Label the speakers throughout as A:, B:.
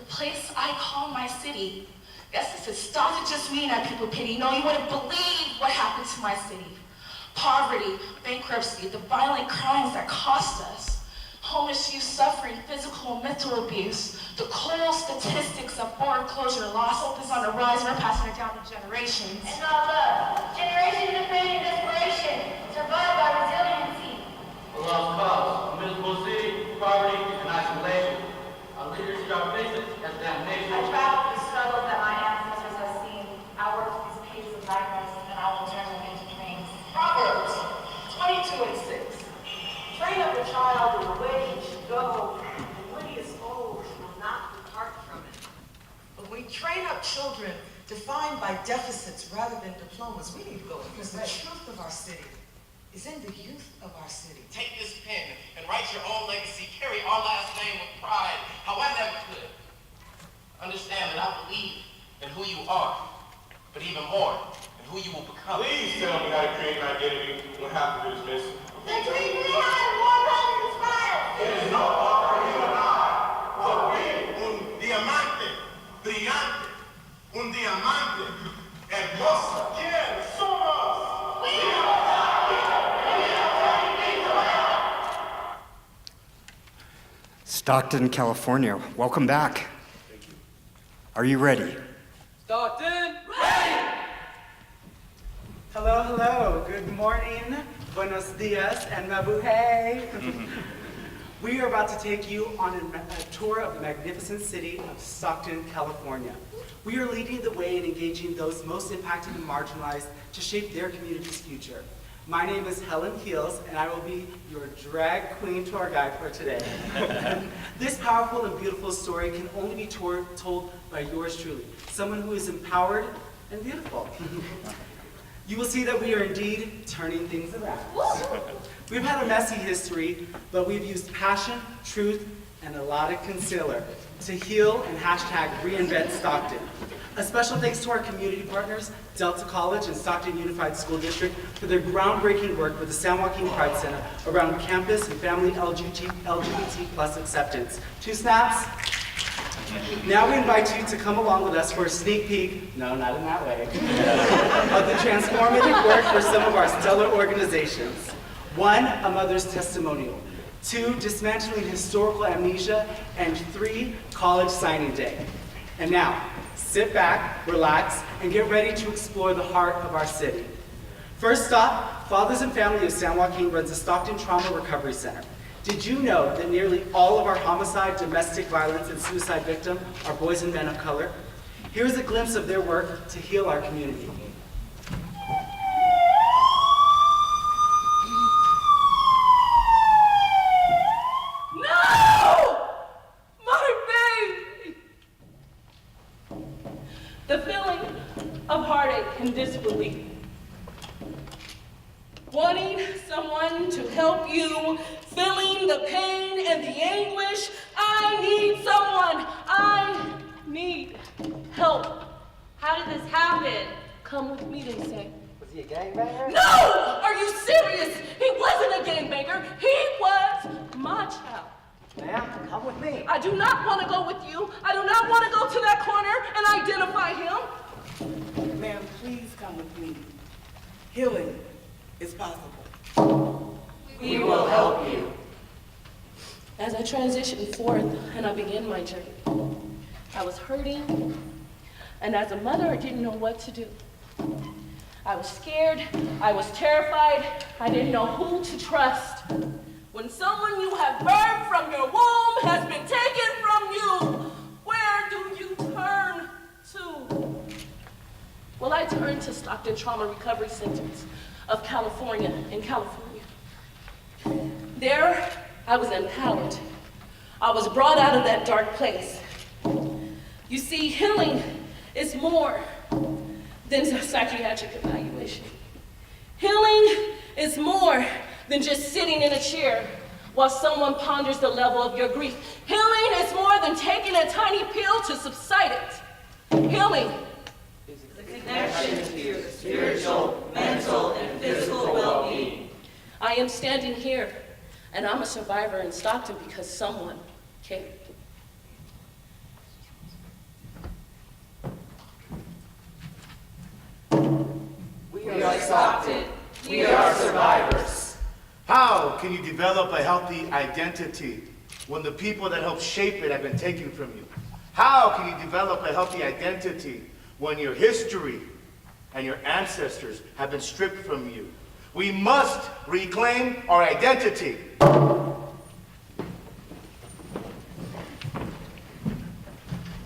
A: place I call my city. Yes, this is Stockton, just me that people pity. No, you wouldn't believe what happened to my city. Poverty, bankruptcy, the violent crimes that cost us. Homeless youth suffering physical and mental abuse. The cold statistics of foreclosure loss. Hope is on the rise. We're passing it down to generations.
B: And all love. Generations of pain and desperation. Survived by resiliency.
C: A lost cause. A miserable city, poverty, and isolation. Our leaders see our faces as damnation.
B: I travel through struggles that my ancestors have seen. I work through these pages of nightmares, and I will turn them into dreams.
A: Proverbs 22:6.
D: Train up a child in the way he should go, and when he is old, he will not depart from it. But we train up children defined by deficits rather than diplomas. We need to go because the truth of our city is in the youth of our city.
E: Take this pen and write your own legacy. Carry our last name with pride, how I never could. Understand that I believe in who you are, but even more in who you will become.
F: Please tell me how to create an identity when half of it is missing.
B: The dream we have more colors and smiles.
F: It is no longer you and I, but we.
E: Un diamante brillante, un diamante hermoso.
F: ¿Quién somos?
B: We are.
G: Stockton, California. Welcome back.
F: Thank you.
G: Are you ready?
H: Stockton, ready! Hello, hello. Good morning. Buenos dias and mabuhay. We are about to take you on a tour of the magnificent city of Stockton, California. We are leading the way in engaging those most impacted and marginalized to shape their community's future. My name is Helen Heels, and I will be your drag queen tour guide for today. This powerful and beautiful story can only be told by yours truly, someone who is empowered and beautiful. You will see that we are indeed turning things around. We've had a messy history, but we've used passion, truth, and a lot of concealer to heal and hashtag reinvent Stockton. A special thanks to our community partners, Delta College and Stockton Unified School District, for their groundbreaking work with the San Joaquin Pride Center around campus and family LGBT plus acceptance. 2 snaps. Now we invite you to come along with us for a sneak peek, no, not in that way, of the transformative work for some of our stellar organizations. 1, a mother's testimonial. 2, dismantling historical amnesia. And 3, college signing day. And now, sit back, relax, and get ready to explore the heart of our city. First stop, Fathers and Family of San Joaquin runs the Stockton Trauma Recovery Center. Did you know that nearly all of our homicide, domestic violence, and suicide victims are boys and men of color? Here's a glimpse of their work to heal our community.
A: The feeling of heartache and disbelief. Wanting someone to help you, feeling the pain and the anguish. I need someone. I need help.
I: How did this happen?
A: Come with me, they say.
H: Was he a gangbanger?
A: No! Are you serious? He wasn't a gangbanger. He was my child.
H: Ma'am, come with me.
A: I do not want to go with you. I do not want to go to that corner and identify him.
D: Ma'am, please come with me. Healing is possible.
I: We will help you.
A: As I transitioned forth and I began my journey, I was hurting, and as a mother, I didn't know what to do. I was scared, I was terrified, I didn't know who to trust. When someone you have birthed from your womb has been taken from you, where do you turn to? Well, I turned to Stockton Trauma Recovery Centers of California, in California. There, I was empowered. I was brought out of that dark place. You see, healing is more than a psychiatric evaluation. Healing is more than just sitting in a chair while someone ponders the level of your grief. Healing is more than taking a tiny pill to subside it. Healing
I: is a connection to your spiritual, mental, and physical well-being.
A: I am standing here, and I'm a survivor in Stockton because someone cared.
J: can you develop a healthy identity when the people that help shape it have been taken from you? How can you develop a healthy identity when your history and your ancestors have been stripped from you? We must reclaim our identity.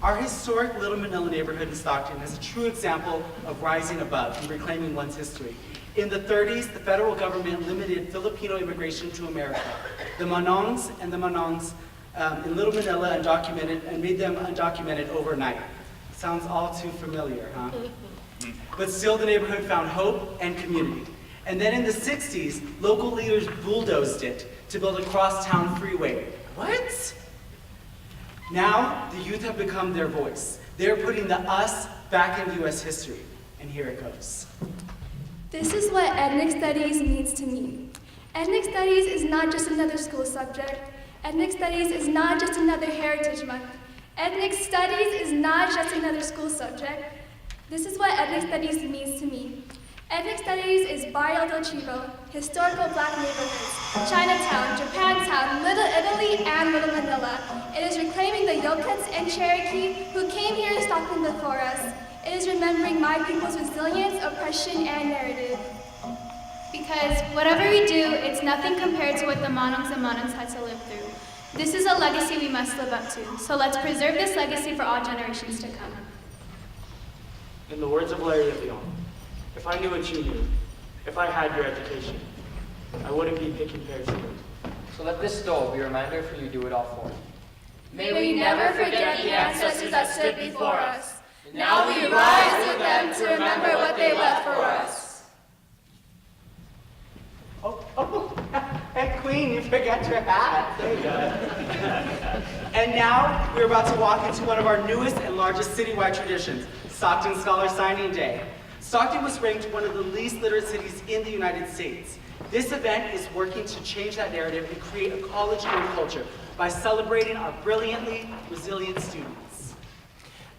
H: Our historic Little Manila neighborhood in Stockton is a true example of rising above and reclaiming one's history. In the 30s, the federal government limited Filipino immigration to America. The Manongs and the Manongs in Little Manila undocumented and made them undocumented overnight. Sounds all too familiar, huh? But still, the neighborhood found hope and community. And then in the 60s, local leaders bulldozed it to build a crosstown freeway. What? Now, the youth have become their voice. They're putting the us back into U.S. history. And here it goes.
K: This is what ethnic studies means to me. Ethnic studies is not just another school subject. Ethnic studies is not just another Heritage Month. Ethnic studies is not just another school subject. This is what ethnic studies means to me. Ethnic studies is Barrio del Chivo, historical black neighborhoods, Chinatown, Japantown, Little Italy, and Little Manila. It is reclaiming the Yokuts and Cherokee who came here to Stockton before us. It is remembering my people's resilience, oppression, and narrative.
L: Because whatever we do, it's nothing compared to what the Manongs and Manongs had to live through. This is a legacy we must live up to, so let's preserve this legacy for all generations to come.
M: In the words of Larry de Leon, if I knew what you knew, if I had your education, I wouldn't be picking pears and fruit.
N: So let this stove be a reminder for you to do it all for.
K: May we never forget the ancestors that stood before us. Now we rise with them to remember what they left for us.
H: Hey, Queen, you forgot your hat. There you go. And now, we're about to walk into one of our newest and largest citywide traditions, Stockton Scholar Signing Day. Stockton was ranked one of the least literate cities in the United States. This event is working to change that narrative and create a college-going culture by celebrating our brilliantly resilient students.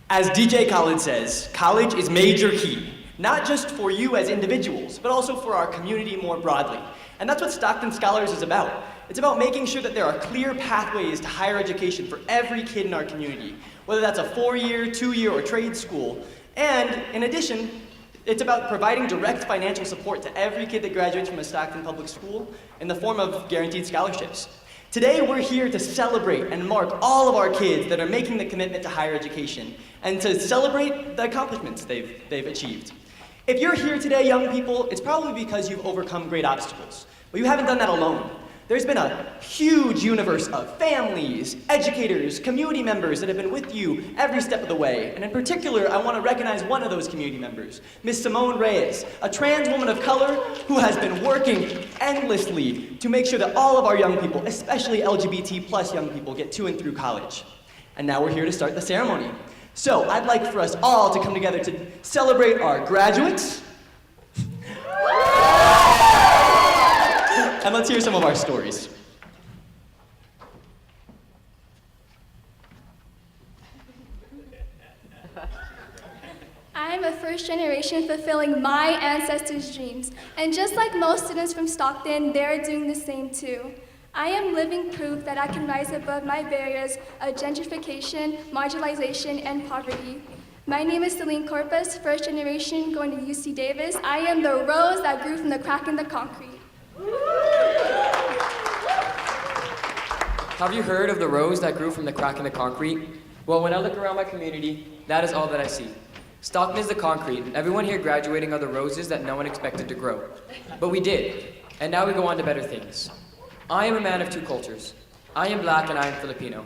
O: As DJ Khaled says, college is major key, not just for you as individuals, but also for our community more broadly. And that's what Stockton Scholars is about. It's about making sure that there are clear pathways to higher education for every kid in our community, whether that's a 4-year, 2-year, or trade school. And in addition, it's about providing direct financial support to every kid that graduates from a Stockton public school in the form of guaranteed scholarships. Today, we're here to celebrate and mark all of our kids that are making the commitment to higher education and to celebrate the accomplishments they've achieved. If you're here today, young people, it's probably because you've overcome great obstacles. But you haven't done that alone. There's been a huge universe of families, educators, community members that have been with you every step of the way. And in particular, I want to recognize one of those community members, Miss Simone Reyes, a trans woman of color who has been working endlessly to make sure that all of our young people, especially LGBT plus young people, get to and through college. And now we're here to start the ceremony. So I'd like for us all to come together to celebrate our graduates. And let's hear some of our stories.
K: I am a first generation fulfilling my ancestors' dreams. And just like most students from Stockton, they're doing the same too. I am living proof that I can rise above my barriers of gentrification, marginalization, and poverty. My name is Celine Corpus, first generation going to UC Davis. I am the rose that grew from the crack in the concrete.
N: Have you heard of the rose that grew from the crack in the concrete? Well, when I look around my community, that is all that I see. Stockton is the concrete. Everyone here graduating are the roses that no one expected to grow. But we did, and now we go on to better things. I am a man of two cultures. I am black and I am Filipino.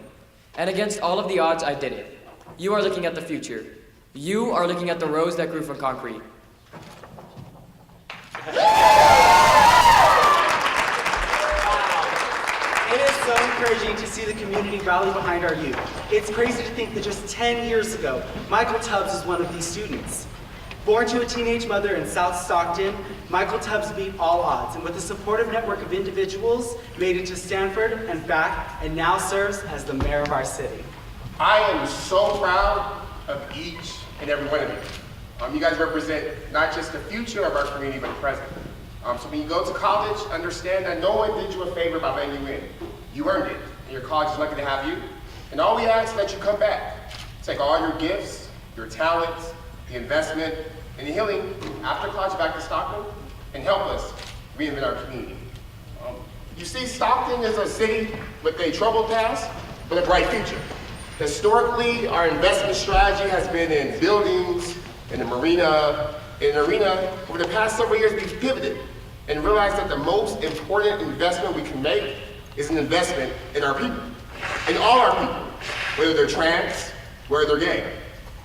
N: And against all of the odds, I did it. You are looking at the future. You are looking at the rose that grew from concrete.
H: It is so encouraging to see the community rally behind our youth. It's crazy to think that just 10 years ago, Michael Tubbs was one of these students. Born to a teenage mother in South Stockton, Michael Tubbs beat all odds, and with a supportive network of individuals, made it to Stanford and back, and now serves as the mayor of our city.
F: I am so proud of each and every one of you. You guys represent not just the future of our community, but the present. So when you go to college, understand that no one did you a favor by letting you in. You earned it, and your college is lucky to have you. And all we ask is that you come back. Take all your gifts, your talents, the investment, and the healing after college back to Stockton, and help us reinvent our community. You see, Stockton is a city with a troubled past, but a bright future. Historically, our investment strategy has been in buildings, in the marina. In the arena, over the past several years, we've pivoted and realized that the most important investment we can make is an investment in our people, in all our people, whether they're trans, whether they're gay,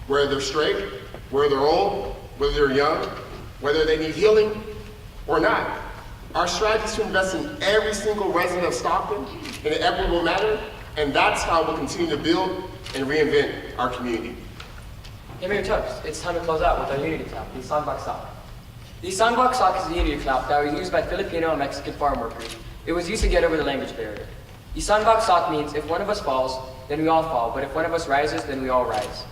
F: whether they're straight, whether they're old, whether they're young, whether they need healing or not. Our strategy is to invest in every single resident of Stockton in an equitable manner, and that's how we'll continue to build and reinvent our community.
N: Give me your toast. It's time to close out with our unity clap, the Isang Baksak. The Isang Baksak is a unity clap that was used by Filipino and Mexican farm workers. It was used to get over the language barrier. Isang Baksak means if one of us falls, then we all fall, but if one of us rises, then we all rise.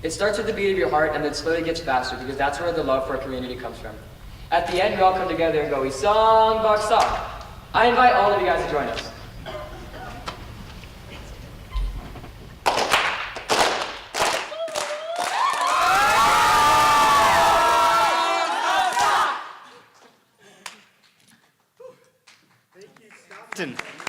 N: It starts with the beat of your heart and then slowly gets faster because that's where the love for our community comes from. At the end, we all come together and go, Isang Baksak. I invite all of you guys to join us.
G: Stockton.